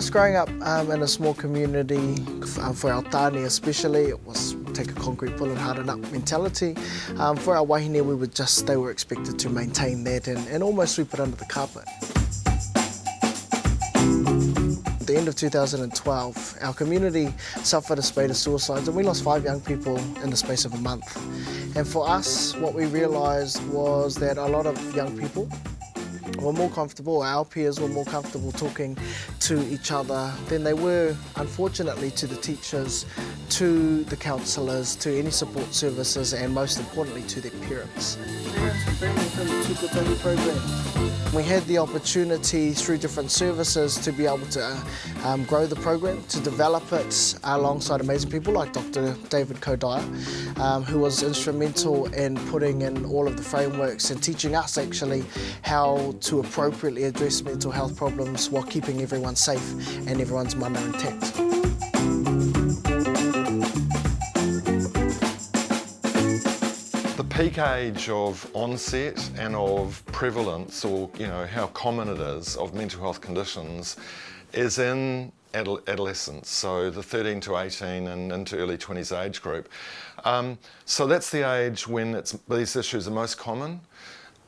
us growing up in a small community, for our tāne especially, it was take a concrete bullet, harden up mentality. For our wahine, they were expected to maintain that and almost sweep it under the carpet. At the end of 2012, our community suffered a spate of suicides and we lost 5 young people in the space of a month. And for us, what we realised was that a lot of young people were more comfortable, our peers were more comfortable talking to each other than they were, unfortunately, to the teachers, to the counsellors, to any support services, and most importantly, to their parents. From the Tukotahi program. We had the opportunity through different services to be able to grow the program, to develop it alongside amazing people like Dr. David Kodyre, who was instrumental in putting in all of the frameworks and teaching us actually how to appropriately address mental health problems while keeping everyone safe and everyone's mana intact. The peak age of onset and of prevalence, or how common it is, of mental health conditions is in adolescence, so the 13 to 18 and into early 20s age group. So that's the age when these issues are most common,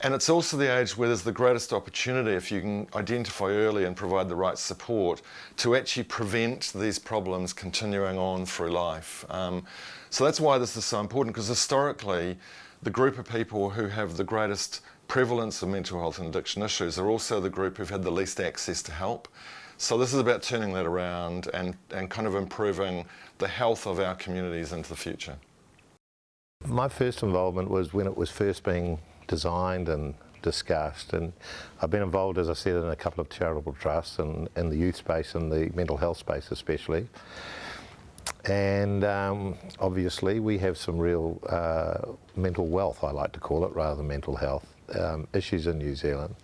and it's also the age where there's the greatest opportunity, if you can identify early and provide the right support, to actually prevent these problems continuing on through life. So that's why this is so important, because historically the group of people who have the greatest prevalence of mental health and addiction issues are also the group who've had the least access to help. So this is about turning that around and kind of improving the health of our communities into the future. My first involvement was when it was first being designed and discussed, and I've been involved, as I said, in a couple of charitable trusts and in the youth space and the mental health space especially. And obviously we have some real mental wealth, I like to call it, rather than mental health issues in New Zealand.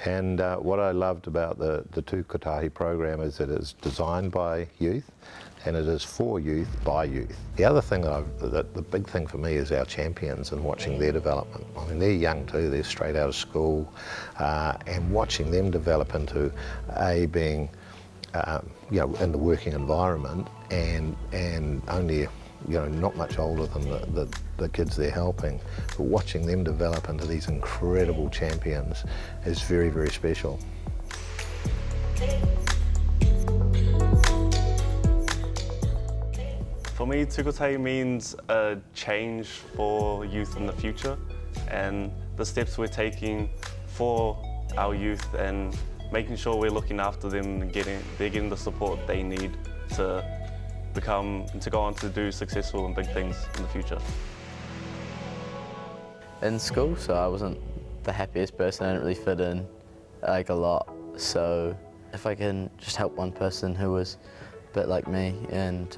And what I loved about the Tukotahi program is that it's designed by youth and it is for youth by youth. The other thing the big thing for me is our champions and watching their development. I mean, they're young too, they're straight out of school, and watching them develop into being in the working environment and only not much older than the kids they're helping, but watching them develop into these incredible champions is very, very special. For me, Tukotahi means a change for youth in the future, and the steps we're taking for our youth and making sure we're looking after them and they're getting the support they need to go on to do successful and big things in the future. In school, so I wasn't the happiest person. I didn't really fit in a lot. So if I can just help one person who was a bit like me, and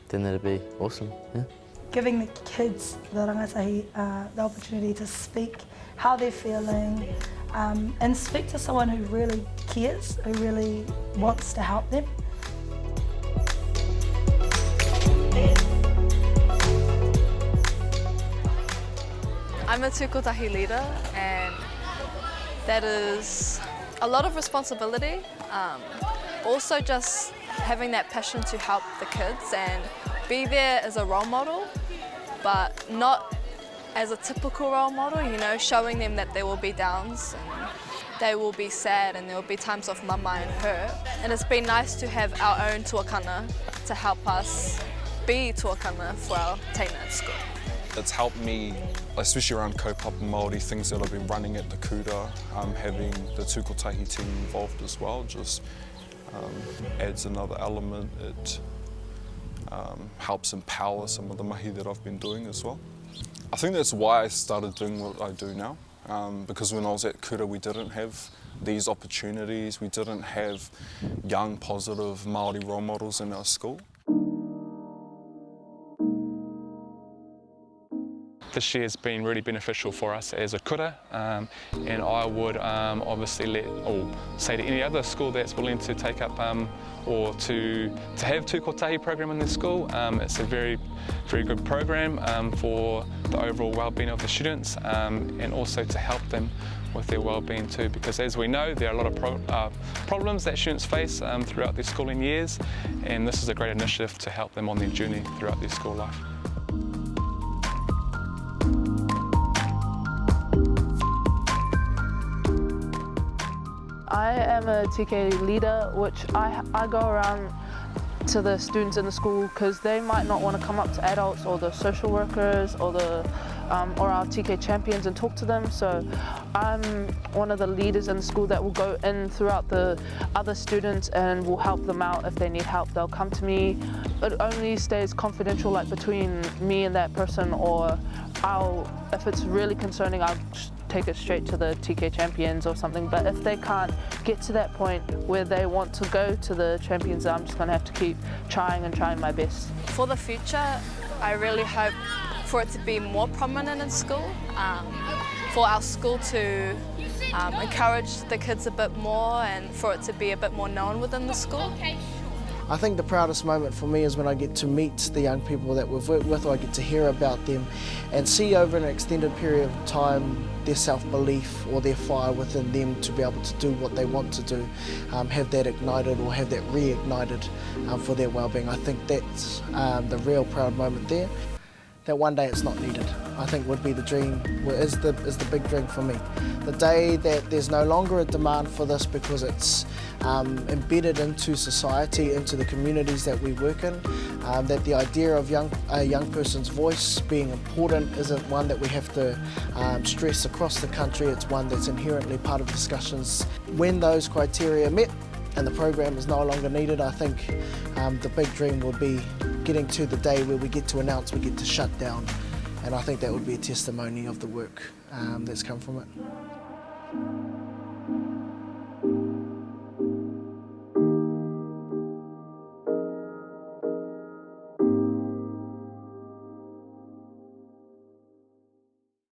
then that'd be awesome. Yeah. Giving the kids, the rangatahi, the opportunity to speak how they're feeling, and speak to someone who really cares, who really wants to help them. I'm a Tukotahi leader, and that is a lot of responsibility. Also just having that passion to help the kids and be there as a role model, but not as a typical role model, showing them that there will be downs and they will be sad and there will be times of mama and hurt. And it's been nice to have our own tuakana to help us be tuakana for our teina at school. It's helped me, especially around kaupapa Māori, things that I've been running at the Kotahi, having the Tukotahi team involved as well just adds another element. It helps empower some of the mahi that I've been doing as well. I think that's why I started doing what I do now, because when I was at Kotahi we didn't have these opportunities, we didn't have young, positive Māori role models in our school. The this year has been really beneficial for us as a kura, and I would obviously say to any other school that's willing to take up or to have Tukotahi program in their school. It's a very good program for the overall well-being of the students, and also to help them with their well-being too, because as we know, there are a lot of problems that students face throughout their schooling years, and this is a great initiative to help them on their journey throughout their school life. I am a TK leader, which I go around to the students in the school because they might not want to come up to adults or the social workers or or our TK champions and talk to them. So I'm one of the leaders in the school that will go in throughout the other students and will help them out. If they need help, they'll come to me. It only stays confidential, like between me and that person, or if it's really concerning, I'll take it straight to the TK champions or something. But if they can't get to that point where they want to go to the champions, I'm just going to have to keep trying my best. For the future, I really hope for it to be more prominent in school, for our school to encourage the kids a bit more, and for it to be a bit more known within the school. I think the proudest moment for me is when I get to meet the young people that we've worked with, or I get to hear about them and see over an extended period of time their self-belief or their fire within them to be able to do what they want to do, have that ignited or have that reignited for their well-being. I think that's the real proud moment there. That one day it's not needed, I think would be the dream, is the big dream for me. The day that there's no longer a demand for this because it's embedded into society, into the communities that we work in, that the idea of a young person's voice being important isn't one that we have to stress across the country. It's one that's inherently part of discussions. When those criteria are met and the program is no longer needed, I think the big dream will be getting to the day where we get to announce we get to shut down, and I think that would be a testimony of the work that's come from it.